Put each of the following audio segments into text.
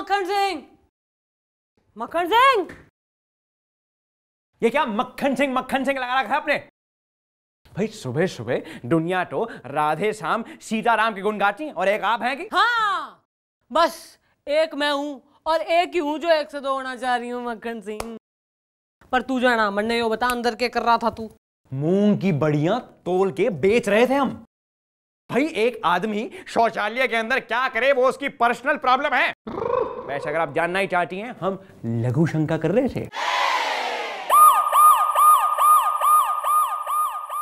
मक्खन सिंह। मक्खन सिंह, ये क्या मक्खन सिंह लगा रखा है आपने? भाई सुबह सुबह दुनिया तो राधे श्याम सीताराम के गुण गाती है और एक आप हैं कि? हाँ, बस एक मैं हूं और एक ही हूं जो 1 से 2 होना चाह रही हूं मक्खन सिंह। पर तू जाना मन्ने यो बता, अंदर के कर रहा था तू? मूंग की बड़ियां तोल के बेच रहे थे हम। भाई एक आदमी शौचालय के अंदर क्या करे वो उसकी पर्सनल प्रॉब्लम है। वैसे अगर आप जानना ही चाहती हैं, हम लघु शंका कर रहे थे।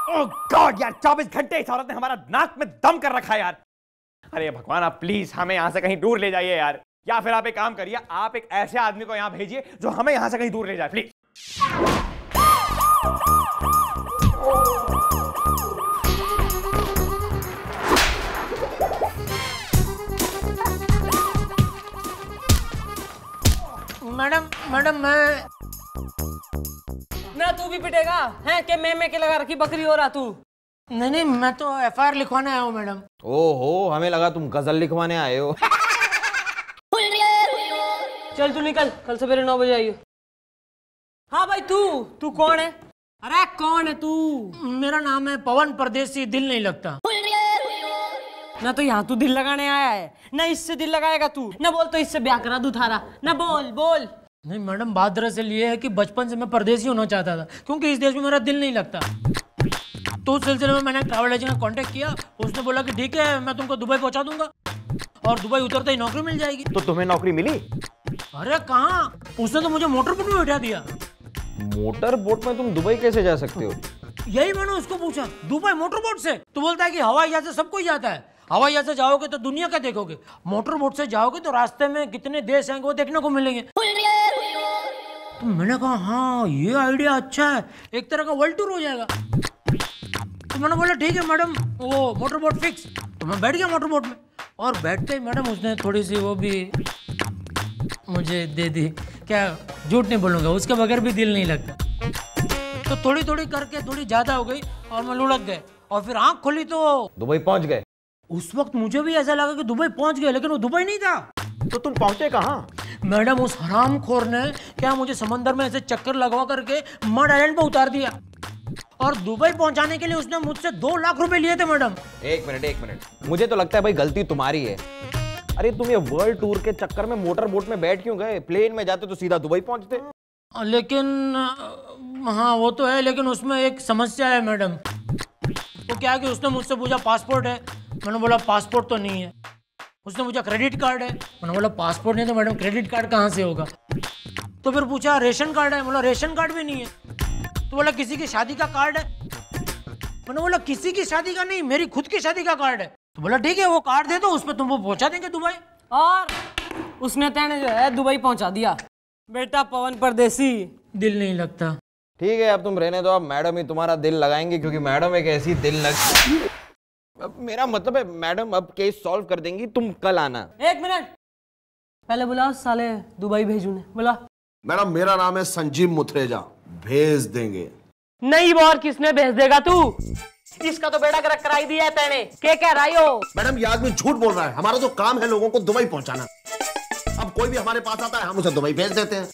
ओह गॉड यार, 24 घंटे इस औरत ने हमारा नाक में दम कर रखा है यार। अरे भगवान, आप प्लीज हमें यहां से कहीं दूर ले जाइए यार। या फिर आप एक काम करिए, आप एक ऐसे आदमी को यहां भेजिए जो हमें यहां से कहीं दूर ले जाए प्लीज। मैडम मैं ना तू भी पिटेगा हैं कि मैं के लगा रखी बकरी हो रहा तू? नहीं, मैं तो FIR लिखवाने आया हूँ मैडम। ओहो, हमें लगा तुम गजल लिखवाने आए हो। चल तू निकल, कल सवेरे 9 बजे आइयो। हाँ भाई, तू कौन है? अरे कौन है तू? मेरा नाम है पवन परदेसी, दिल नहीं लगता। ना तो यहाँ तू दिल लगाने आया है, ना इससे दिल लगाएगा तू। ना बोल तो इससे ब्याह करा दूं थारा। ना बोल। नहीं मैडम, बात दरअसल ये है कि बचपन से मैं परदेसी होना चाहता था, क्योंकि इस देश में मेरा दिल नहीं लगता। तो उस सिलसिले में मैंने ट्रैवल एजेंट का कांटेक्ट किया। उसने बोला कि ठीक है, मैं तुमको दुबई पहुंचा दूंगा और दुबई उतरते ही नौकरी मिल जाएगी। तो तुम्हें नौकरी मिली? अरे कहाँ, उसने तो मुझे मोटर बोट में बैठा दिया। मोटर बोट में तुम दुबई कैसे जा सकते हो? यही मैंने उसको पूछा, दुबई मोटर बोट से? तो बोलता है कि हवाई जहाज से सब कोई जाता है। हवाई जहाज से जाओगे तो दुनिया का देखोगे, मोटर बोट से जाओगे तो रास्ते में कितने देश हैं वो देखने को मिलेंगे। तो मैंने कहा हाँ, ये आइडिया अच्छा है, एक तरह का वर्ल्ड टूर हो जाएगा। तो मैंने बोला ठीक है मैडम, वो मोटर बोट फिक्स। तो मैं बैठ गया मोटर बोट में और बैठते ही मैडम उसने थोड़ी सी वो भी मुझे दे दी। क्या झूठ नहीं बोलूँगा, उसके बगैर भी दिल नहीं लगता। तो थोड़ी थोड़ी करके थोड़ी ज्यादा हो गई और मैं लुढ़क गए और फिर आंख खोली तो दुबई पहुंच गए। उस वक्त मुझे भी ऐसा लगा कि दुबई पहुंच गए, लेकिन वो दुबई नहीं था। तो तुम पहुंचे कहाँ? मैडम उस हरामखोर ने क्या मुझे समंदर में ऐसे चक्कर लगवा करके मड आइलैंड पे उतार दिया और दुबई पहुंचाने के लिए उसने मुझसे 2 लाख रुपए लिए थे मैडम। एक मिनट, मुझे तो लगता है भाई गलती तुम्हारी है। अरे तुम ये वर्ल्ड टूर के चक्कर में मोटर बोट में बैठ क्यों गए? प्लेन में जाते तो सीधा दुबई पहुंचते। लेकिन हाँ वो तो है, लेकिन उसमें एक समस्या है मैडम। वो क्या है कि उसने मुझसे पूछा पासपोर्ट है? मैंने बोला पासपोर्ट तो नहीं है। उसने पूछा क्रेडिट कार्ड है? मैंने बोला पासपोर्ट नहीं तो मैडम क्रेडिट कार्ड कहाँ से होगा? तो फिर पूछा रेशन कार्ड है? बोला रेशन कार्ड भी नहीं है। तो बोला किसी की शादी का कार्ड है? मैंने बोला किसी की शादी का नहीं, मेरी खुद की शादी का कार्ड है। तो बोला ठीक है, वो कार्ड दे दो, उस पर तुमको पहुंचा देंगे दुबई। और उसने तेने जो है दुबई पहुंचा दिया। बेटा पवन परदेसी, दिल नहीं लगता। ठीक है, अब तुम रहने दो। अब मैडम ही तुम्हारा दिल लगाएंगे, क्योंकि मैडम एक ऐसी दिल लग। अब मेरा मतलब है मैडम अब केस सॉल्व कर देंगी, तुम कल आना। 1 मिनट पहले बुला साले दुबई भेजू ने। बुला। मैडम मेरा नाम है संजीव मुथरेजा, भेज देंगे। नहीं बोल, किसने भेज देगा तू? इसका तो बेड़ा गर्क कराई दिया है तेने। क्या कह रही हो? मैडम ये आदमी झूठ बोल रहा है। हमारा तो काम है लोगों को दुबई पहुंचाना। अब कोई भी हमारे पास आता है, हम उसे दुबई भेज देते हैं।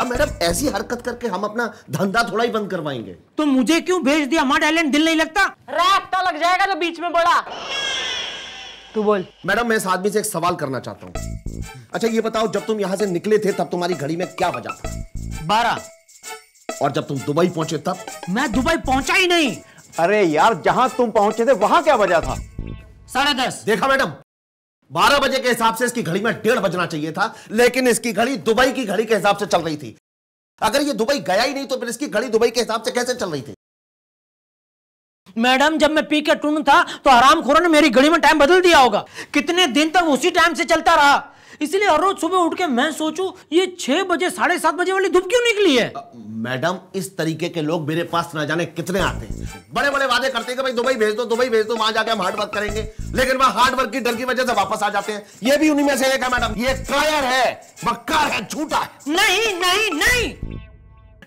अब मैडम ऐसी हरकत करके हम अपना धंधा थोड़ा ही बंद करवाएंगे। तो मुझे क्यों भेज दिया? मड आइलैंड दिल नहीं लगता? रास्ता लग जाएगा जो बीच में बोला। तू बोल। मैडम मैं इस आदमी से एक सवाल करना चाहता हूँ। अच्छा ये बताओ, जब तुम यहाँ से निकले थे तब तुम्हारी घड़ी में क्या बजा था? 12। और जब तुम दुबई पहुंचे तब? मैं दुबई पहुंचा ही नहीं। अरे यार, जहां तुम पहुंचे थे वहां क्या बजा था? 10:30। देखा मैडम, 12 बजे के हिसाब से इसकी घड़ी में 1:30 बजना चाहिए था, लेकिन इसकी घड़ी दुबई की घड़ी के हिसाब से चल रही थी। अगर ये दुबई गया ही नहीं तो फिर इसकी घड़ी दुबई के हिसाब से कैसे चल रही थी? मैडम जब मैं पी के टून था तो हरामखोरों ने मेरी घड़ी में टाइम बदल दिया होगा। कितने दिन तक उसी टाइम से चलता रहा, इसलिए हर रोज सुबह उठ के मैं सोचूं ये 6 बजे 7:30 बजे वाली धूप क्यों निकली है। मैडम इस तरीके के लोग मेरे पास ना जाने कितने आते हैं। बड़े बड़े वादे करते हैं कि भाई दुबई भेज दो, दुबई भेज दो, वहां जाके हम हार्ड वर्क करेंगे, लेकिन वहां हार्ड वर्क की डर की वजह से वापस आ जाते हैं। ये भी उन्हीं में से एक है मैडम। ये कायर है, मक्कार है, झूठा है। नहीं नहीं नहीं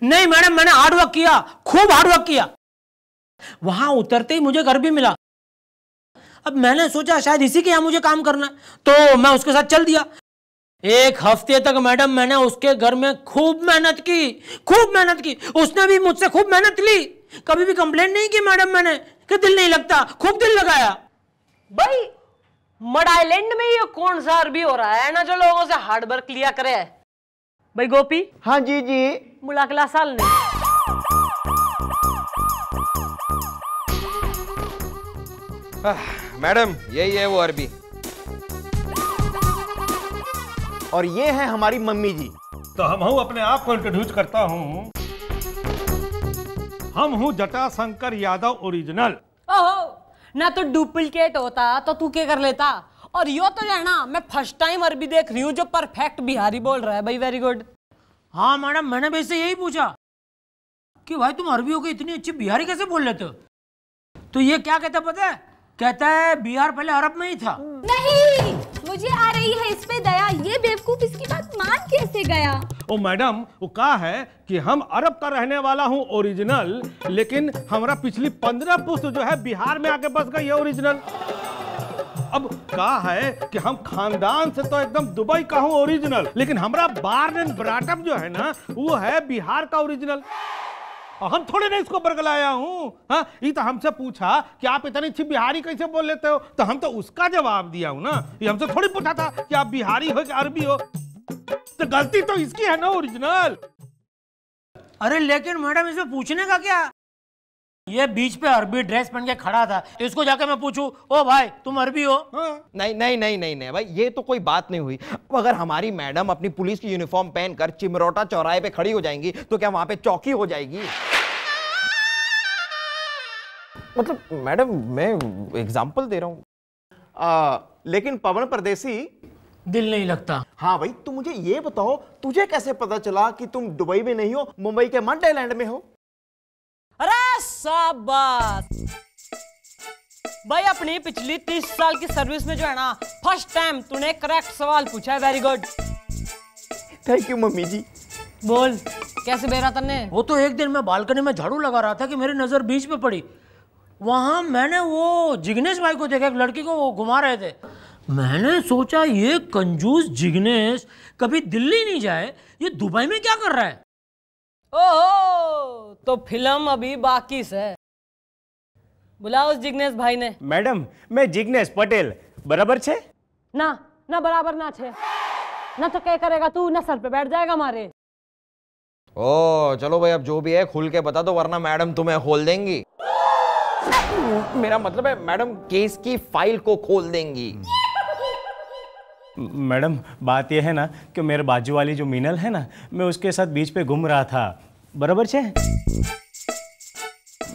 नहीं मैडम, मैंने हार्ड वर्क किया, खूब हार्ड वर्क किया। वहां उतरते ही मुझे घर भी मिला। अब मैंने सोचा शायद इसी के यहां मुझे काम करना है, तो मैं उसके साथ चल दिया। एक हफ्ते तक मैडम मैंने उसके घर में खूब मेहनत की। उसने भी मुझसे खूब मेहनत ली, कभी भी कंप्लेंट नहीं की मैडम मैंने कि दिल नहीं लगता, खूब दिल लगाया। भाई मड आइलैंड में ये कौन सा अरबी हो रहा है ना जो लोगों से हार्ड वर्क लिया करे। भाई गोपी। हाँ जी जी। मुलाकला साल ने मैडम यही है वो अरबी। और ये है हमारी मम्मी जी। तो हम हूँ अपने आप को इंट्रोड्यूस करता हूँ। हम हूँ जटाशंकर यादव ओरिजिनल। ओहो, ना तो डुप्लीकेट होता तो तू क्या कर लेता। और यो तो जाना मैं फर्स्ट टाइम अरबी देख रही हूँ जो परफेक्ट बिहारी बोल रहा है। भाई वेरी गुड। हाँ मैडम, मैंने भी इससे यही पूछा कि भाई तुम अरबी होकर इतनी अच्छी बिहारी कैसे बोल लेते हो। तो ये क्या कहता पता है, कहता है बिहार पहले अरब में ही था। नहीं, मुझे आ रही है इस पे दया, ये बेवकूफ इसकी बात मान कैसे गया। ओ मैडम, वो कहा है कि हम अरब का रहने वाला हूँ ओरिजिनल, लेकिन हमारा पिछली 15 पुश्त जो है बिहार में आके बस गई है ओरिजिनल। अब कहा है कि हम खानदान से तो एकदम दुबई का हूँ ओरिजिनल, लेकिन हमारा बार्न एंड ब्रॉटअप जो है ना वो है बिहार का ओरिजिनल। हम थोड़े ना इसको बरगलाया हूँ। हाँ, ये तो हमसे पूछा कि आप इतनी अच्छी बिहारी कैसे बोल लेते हो, तो हम तो उसका जवाब दिया हूँ ना। ये हमसे थोड़ी पूछा था कि आप बिहारी हो कि अरबी हो। तो गलती तो इसकी है ना ओरिजिनल। अरे लेकिन मैडम इसमें पूछने का क्या, ये बीच पे अरबी ड्रेस पहन के खड़ा था, तो इसको जाके मैं पूछूं, ओ भाई तुम अरबी हो? हाँ। नहीं नहीं नहीं नहीं नहीं भाई, ये तो कोई बात नहीं हुई। अब अगर हमारी मैडम अपनी पुलिस की यूनिफॉर्म पहनकर चिमरोटा चौराहे पे खड़ी हो जाएंगी तो क्या वहां पे चौकी हो जाएगी? मतलब मैडम मैं एग्जाम्पल दे रहा हूं। लेकिन पवन परदेसी, दिल नहीं लगता। हाँ भाई तू मुझे ये बताओ, तुझे कैसे पता चला कि तुम दुबई में नहीं हो, मुंबई के मंडेलैंड में हो? अरे शाबाश भाई, अपनी पिछली 30 साल की सर्विस में जो है ना फर्स्ट टाइम तूने करेक्ट सवाल पूछा है। Very good. Thank you mummy ji. बोल कैसे बेरा तन्ने? वो तो एक दिन मैं बालकनी में झाड़ू लगा रहा था कि मेरी नजर बीच पे पड़ी। वहां मैंने वो जिग्नेश भाई को देखा, एक लड़की को वो घुमा रहे थे। मैंने सोचा ये कंजूस जिग्नेश कभी दिल्ली नहीं जाए, ये दुबई में क्या कर रहा है। ओहो, तो फिल्म अभी बाकी से। बुलाओ उस जिग्नेश भाई ने। मैडम मैं जिग्नेश पटेल, बराबर छे? ना ना बराबर ना छे ना, तो क्या करेगा तू, ना सर पे बैठ जाएगा हमारे। ओ चलो भाई, अब जो भी है खुल के बता दो, वरना मैडम तुम्हें खोल देंगी। मेरा मतलब है मैडम केस की फाइल को खोल देंगी। मैडम बात यह है ना कि मेरे बाजू वाली जो मीनल है ना, मैं उसके साथ बीच पे घूम रहा था, बराबर छे?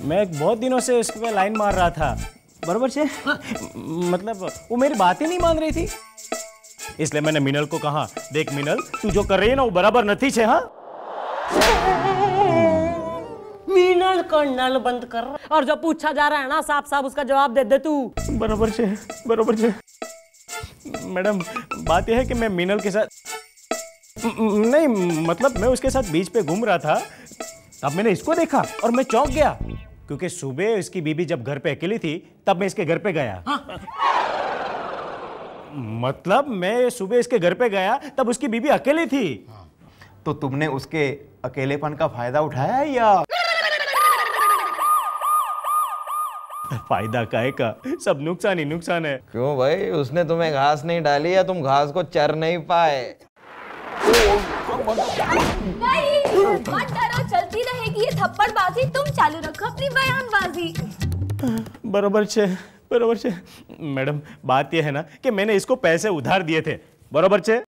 मैं बहुत दिनों से उसके पे लाइन मार रहा था, बराबर छे? मतलब वो मेरी बात ही नहीं मान रही थी, इसलिए मैंने मीनल को कहा, देख मीनल तू जो कर रही है ना वो बराबर नहीं छे। हाँ मीनल का नल बंद कर, और जो पूछा जा रहा है ना साफ साफ उसका जवाब दे दे तू। बराबर छे, बराबर छे। मैडम बात यह है कि मैं मीनल के साथ नहीं, मतलब मैं उसके साथ बीच पे घूम रहा था, तब मैंने इसको देखा और मैं चौंक गया, क्योंकि सुबह इसकी बीबी जब घर पे अकेली थी तब मैं इसके घर पे गया। मतलब मैं सुबह इसके घर पे गया तब उसकी बीबी अकेली थी। तो तुमने उसके अकेलेपन का फायदा उठाया या? फायदा काहे का, सब नुकसान ही नुकसान है। क्यों भाई, उसने तुम्हें घास नहीं डाली या तुम घास को चर नहीं पाए? नहीं, मत डरो, चलती रहेगी ये थप्पड़बाजी, तुम चालू रखो अपनी बयानबाजी। बराबर छे, बराबर छे। मैडम बात यह है ना कि मैंने इसको पैसे उधार दिए थे, बराबर छे?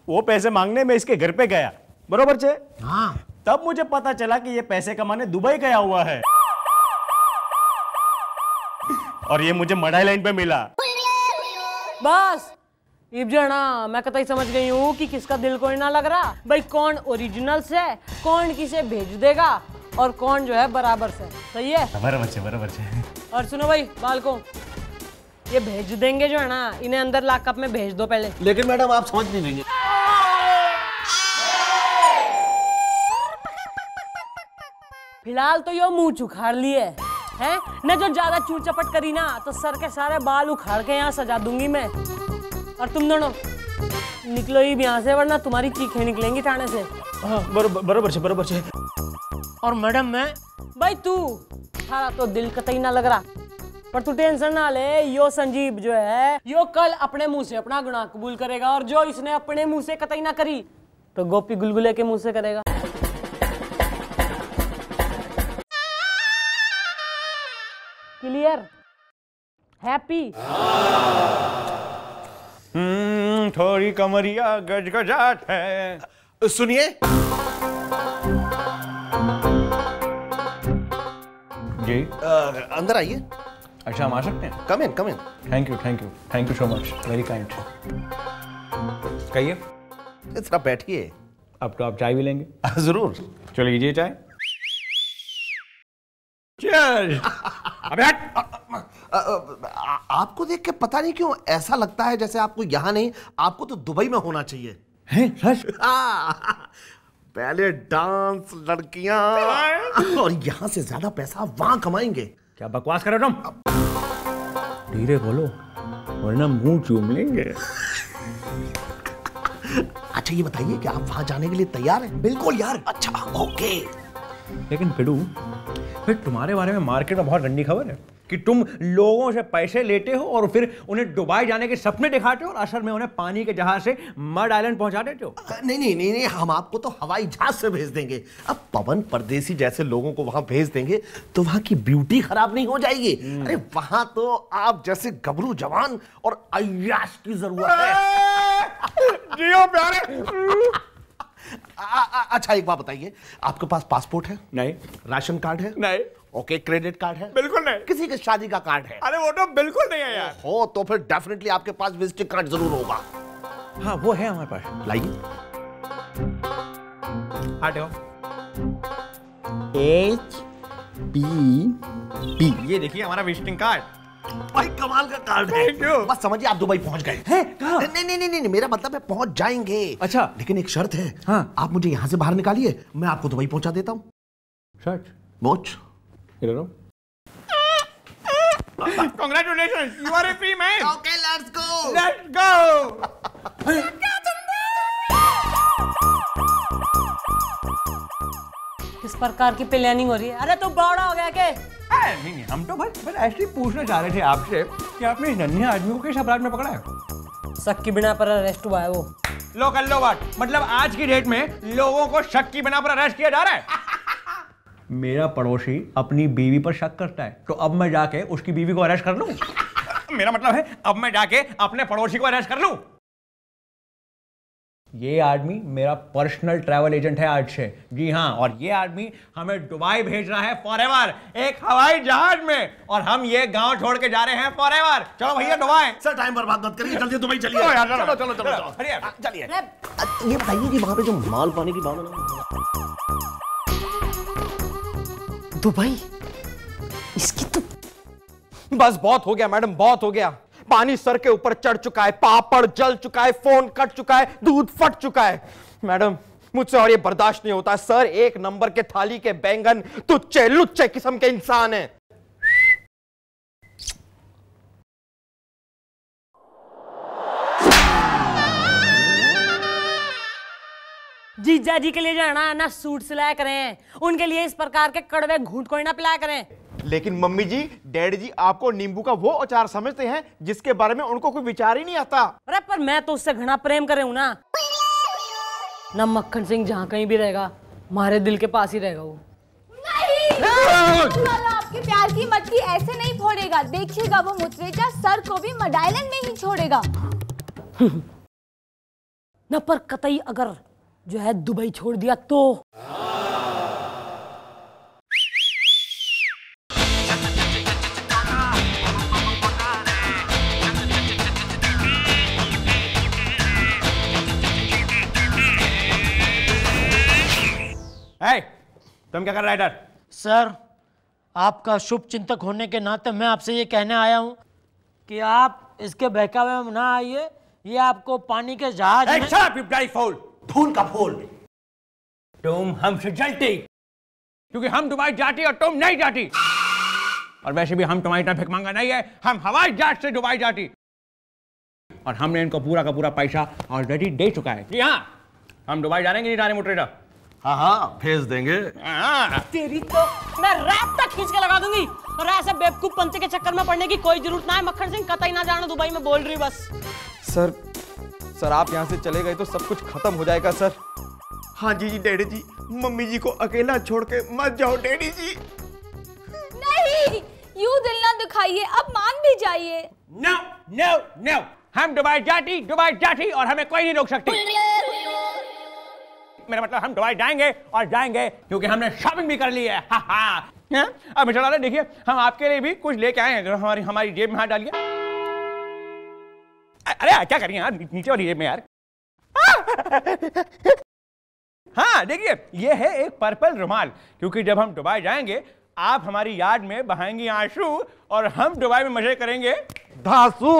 वो पैसे मांगने में इसके घर पे गया, बराबर छे? हाँ। तब मुझे पता चला कि ये पैसे कमाने दुबई गया हुआ है, और ये मुझे मढ़ाई लाइन पे मिला। बस इब जो है ना मैं कतई समझ गई हूँ कि किसका दिल कोई ना लग रहा। भाई कौन ओरिजिनल से, कौन किसे भेज देगा, और कौन जो है बराबर से। सही है? बराबर छे, बराबर छे। और सुनो भाई बालको, ये भेज देंगे जो है ना, इन्हें अंदर लॉकअप में भेज दो पहले। लेकिन मैडम आप समझ नहीं रही। फिलहाल तो यो मुंह उखाड़ लिए है न, जो ज्यादा चूर चपट करी ना तो सर के सारे बाल उखाड़ के यहाँ सजा दूंगी मैं। और तुम दोनों निकलो ही यहाँ से वरना तुम्हारी चीखें निकलेंगी थाने से। हाँ बरोबर छे। और मैडम मैं भाई तू थारा तो दिल कतई ना लग रहा, पर तू टेंशन ना ले, यो संजीव जो है यो कल अपने मुंह से अपना गुनाह कबूल करेगा, और जो इसने अपने मुंह से कतई ना करी तो गोपी गुलगुले के मुंह से करेगा। क्लियर? हैप्पी? थोड़ी कमरिया गजगजात है। सुनिए जी अंदर आइए। अच्छा हम आ सकते हैं? Come in. Thank you so much, very kind. कहिए। जरा बैठिए। अब तो आप चाय भी लेंगे? जरूर। चलो लीजिए चाय। Cheers! अबे हट! आपको देख के पता नहीं क्यों ऐसा लगता है जैसे आपको यहाँ नहीं, आपको तो दुबई में होना चाहिए। हैं सच? पहले डांस, लड़कियां, और यहाँ से ज्यादा पैसा वहां कमाएंगे। क्या बकवास कर रहे हो तुम? धीरे बोलो वरना मुंह चूम लेंगे। अच्छा ये बताइए कि आप वहां जाने के लिए तैयार हैं? बिल्कुल यार। अच्छा ओके। लेकिन पिडू, फिर तुम्हारे बारे में मार्केट में बहुत रंडी खबर है कि तुम लोगों से पैसे लेते हो और फिर उन्हें दुबई जाने के सपने दिखाते हो और असल में उन्हें पानी के जहाज से मड आइलैंड पहुंचा देते हो। नहीं, हम आपको तो हवाई जहाज से भेज देंगे। अब पवन परदेसी जैसे लोगों को वहां भेज देंगे तो वहां की ब्यूटी खराब नहीं हो जाएगी। अरे वहां तो आप जैसे गबरू जवान और अय्याश की जरूरत है। जियो प्यारे। अच्छा एक बात बताइए, आपके पास पासपोर्ट है? नहीं। राशन कार्ड है? नहीं। ओके, क्रेडिट कार्ड है? बिल्कुल नहीं। किसी के शादी का कार्ड है? अरे वो तो बिल्कुल नहीं है यार। हो तो फिर डेफिनेटली आपके पास विजिटिंग कार्ड जरूर होगा। हाँ वो है हमारे पास। लाइए। हटो। HPP। ये देखिए हमारा विजिटिंग कार्ड। भाई कमाल का कार्ड है। बस समझिए आप दुबई पहुंच गए हैं। कहाँ? नहीं, मेरा मतलब है पहुंच जाएंगे। अच्छा। लेकिन एक शर्त है। हाँ। आप मुझे यहाँ से बाहर निकालिए, मैं आपको दुबई पहुंचा देता हूँ। सच? मोच। Congratulations, you are a free man. Okay, let's go. Let's go. किस प्रकार की प्लानिंग हो रही है? अरे तू बड़ा हो गया के? नहीं, हम तो बस ऐसे ही पूछना चाह रहे थे आपसे कि आपने इस नन्हे आदमी को किस अपराध में पकड़ा है? शक की बिना पर अरेस्ट हुआ है वो। लो कर लो बात, मतलब आज की डेट में लोगों को शक की बिना पर अरेस्ट किया जा रहा है। मेरा पड़ोसी अपनी बीवी पर शक करता है तो अब मैं जाके उसकी बीवी को अरेस्ट कर लूं? मेरा मतलब है अब मैं जाके अपने पड़ोसी को अरेस्ट कर लूं? ये आदमी मेरा पर्सनल ट्रैवल एजेंट है आज से। जी हाँ, और ये आदमी हमें दुबई भेज रहा है फॉरएवर, एक हवाई जहाज में, और हम ये गांव छोड़ के जा रहे हैं फॉरएवर। चलो भैया दुबई। सर टाइम बर्बाद मत करिए, जल्दी दुबई चलिए। चलो। चलिए। ये बताइए कि वहां पे जो माल पाने की बात है दुबई, इसकी तो बस बहुत हो गया मैडम, बहुत हो गया। पानी सर के ऊपर चढ़ चुका है, पापड़ जल चुका है, फोन कट चुका है, दूध फट चुका है। मैडम मुझसे और ये बर्दाश्त नहीं होता। सर एक नंबर के थाली के बैंगन तुच्चे लुच्चे किस्म के इंसान हैं। जीजा जी के लिए जाना ना सूट सिलाया करें, उनके लिए इस प्रकार के कड़वे घूंट कोई ना पिलाया करें। लेकिन मम्मी जी, डैडी जी आपको नींबू का वो अचार समझते हैं जिसके बारे में उनको कोई विचार ही नहीं आता। अरे पर मैं तो उससे घना प्रेम करे हूं ना मक्खन सिंह जहाँ कहीं भी रहेगा हमारे दिल के पास ही रहेगा वो। नहीं, आपके प्यार की मटकी ऐसे नहीं फोड़ेगा, देखिएगा वो मुचरेजा सर को भी मड आइलैंड में ही छोड़ेगा। न पर कतई अगर जो है दुबई छोड़ दिया तो तुम क्या कर रहा है इधर? सर आपका शुभ चिंतक होने के नाते मैं आपसे ये कहने आया हूँ कि आप इसके बहकावे में ना आइए। ये आपको पानी के जहाज में... फूल का फूल। तुम हमसे जलती क्योंकि हम दुबई जाती और तुम नहीं जाती, और वैसे भी हम तुम्हारी तरह भिखमंगा नहीं है, हम हवाई जहाज से दुबई जाती। और हमने इनको पूरा का पूरा पैसा ऑलरेडी दे चुका है। जी हाँ, हम दुबई जानेंगे नहीं, मोटरेटर। हाँ हाँ भेज देंगे। तेरी तो मैं रैप तक खींच के लगा दूंगी, और ऐसे बेवकूफ पंते के चक्कर में पड़ने की कोई जरूरत ना है। मक्खन सिंह कतई ना जाना दुबई में, बोल रही बस। सर आप यहाँ से चले गए तो सब कुछ खत्म हो जाएगा सर। हाँ जी डैडी जी, मम्मी जी को अकेला छोड़ के मत जाओ डैडी जी। नहीं, यूं दिल ना दुखाइए, अब मान भी जाइए। नो नो नो, हम दुबई जाती और हमें कोई नहीं रोक सकती। मेरा मतलब हम दुबई जाएंगे और जाएंगे क्योंकि हमने शॉपिंग भी कर ली है। हा हा। अब मिस्टर लाला देखिए, हम आपके लिए भी कुछ लेके आए हैं, जो हमारी जेब में हाथ डालिए। अरे क्या करिए यार, नीचे वाली जेब में यार। हाँ देखिए, ये है एक पर्पल रुमाल, क्योंकि जब हम दुबई जाएंगे आप हमारी याद में बहाएंगी आंसू और हम दुबई में मजे करेंगे धांसू।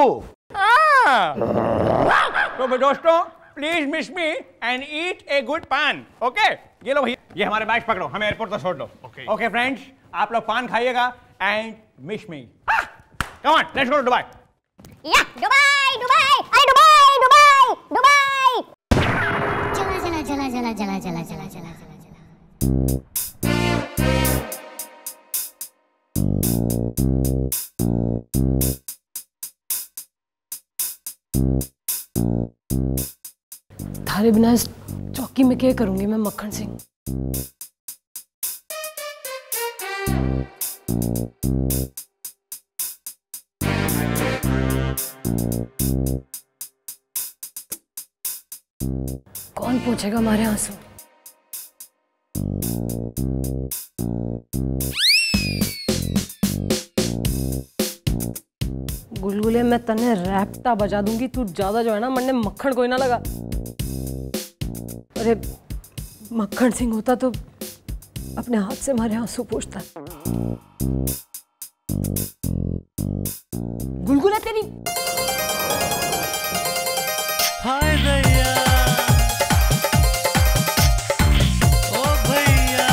तो दोस्तों, please miss me and eat a good पान। ओके, ये लो भैया, ये हमारे बैग पकड़ो, हमें एयरपोर्ट तक छोड़ दो। ओके फ्रेंड्स, आप लोग पान खाइएगा and miss me. Come on, let's go to Dubai. या दुबई दुबई, अरे दुबई दुबई दुबई। चला चला चला चला चला चला चला चला चला। थारे बिना इस चौकी में क्या करूंगी मैं मक्खन सिंह। कौन पूछेगा हमारे आंसू? गुलगुले मैं तने रैप्टा बजा दूंगी, तू ज्यादा जो है ना मरने मक्खन कोई ना लगा। अरे मक्खन सिंह होता तो अपने हाथ से हमारे आंसू पोंछता। गुलगुले तेरी। हाय भैया, ओ भैया,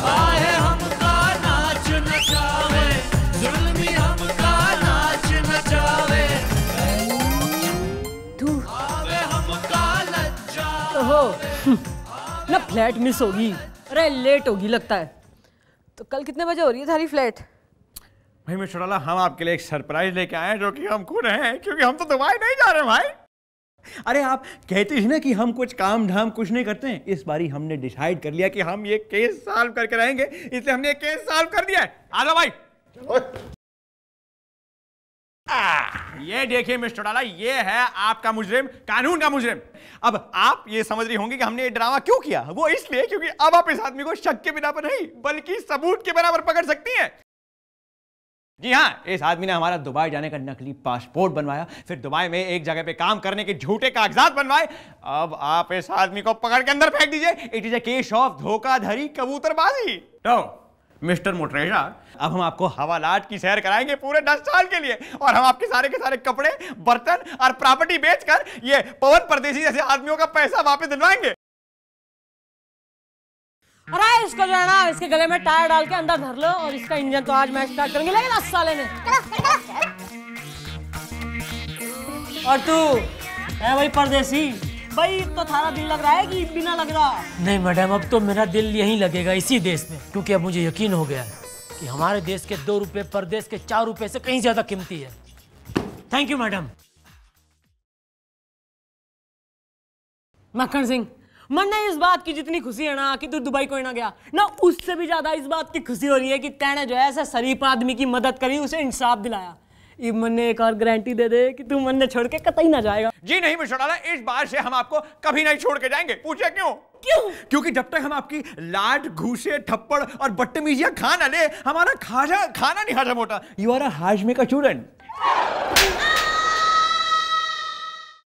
आए हमका नाच नचावे, जुल्मी हमका नाच नचावे, तू आवे हमका लज्जा। ओहो ना, फ्लाइट मिस होगी। अरे लेट होगी लगता है। तो कल कितने बजे हो रही है थारी फ्लाइट? भाई मिस्टर लाला, हम आपके लिए एक सरप्राइज लेके आए हैं, जो कि हम खुद हैं, क्योंकि हम तो दुबई नहीं जा रहे भाई। अरे आप कहते हैं ना कि हम कुछ काम धाम कुछ नहीं करते हैं। इस बारी हमने डिसाइड कर लिया कि हम ये केस सॉल्व करके रहेंगे, इसलिए हमने ये केस सॉल्व कर दिया है। आ जाओ भाई। ये देखिए मिस्टर लाला, ये है आपका मुजरिम, कानून का मुजरिम। अब आप ये समझ रही होंगी कि हमने ये ड्रामा क्यों किया। वो इसलिए क्योंकि अब आप इस आदमी को शक के बिना पर नहीं बल्कि सबूत के बराबर पकड़ सकती हैं। जी हाँ, इस आदमी ने हमारा दुबई जाने का नकली पासपोर्ट बनवाया, फिर दुबई में एक जगह पे काम करने के झूठे कागजात बनवाए। अब आप इस आदमी को पकड़ के अंदर फेंक दीजिए। It is a case of धोखाधड़ी, कबूतरबाजी। तो मिस्टर मोटरेजा, अब हम आपको हवालात की सैर कराएंगे पूरे 10 साल के लिए, और हम आपके सारे के सारे कपड़े, बर्तन और प्रॉपर्टी बेचकर ये पवन परदेसी जैसे आदमियों का पैसा वापस दिलवाएंगे। अरे इसको जो है ना, इसके गले में टायर डाल के अंदर धर लो, और इसका इंजन तो आज मैं स्टार्ट करेंगे, लेकिन 10 साल ने। और तू है भाई परदेसी, भाई तो थारा दिल लग रहा है कि बिना लग रहा? नहीं मैडम, अब तो मेरा दिल यहीं लगेगा, इसी देश में, क्योंकि अब मुझे यकीन हो गया है कि हमारे देश के 2 रुपए परदेश के 4 रुपए से कहीं ज्यादा कीमती है। Thank you madam. मक्खन सिंह, मन नहीं इस बात की जितनी खुशी है ना कि तू दुबई कोई ना गया ना, उससे भी ज्यादा इस बात की खुशी हो रही है कि तैने जो है ऐसा शरीफ आदमी की मदद करी, उसे इंसाफ दिलाया। ये मन ने एक और गारंटी दे दे कि तू मन ने छोड़ के कतई ना जाएगा। जी नहीं मिस्टर लाला, इस बार से हम आपको कभी नहीं छोड़ के जाएंगे। पूछे क्यों? क्योंकि जब तक हम आपकी लाड, घूसे, थप्पड़ और बदतमीजियां खा ना ले, हमारा खाना नहीं हजम होता। यू आर अ हाजमे का स्टूडेंट।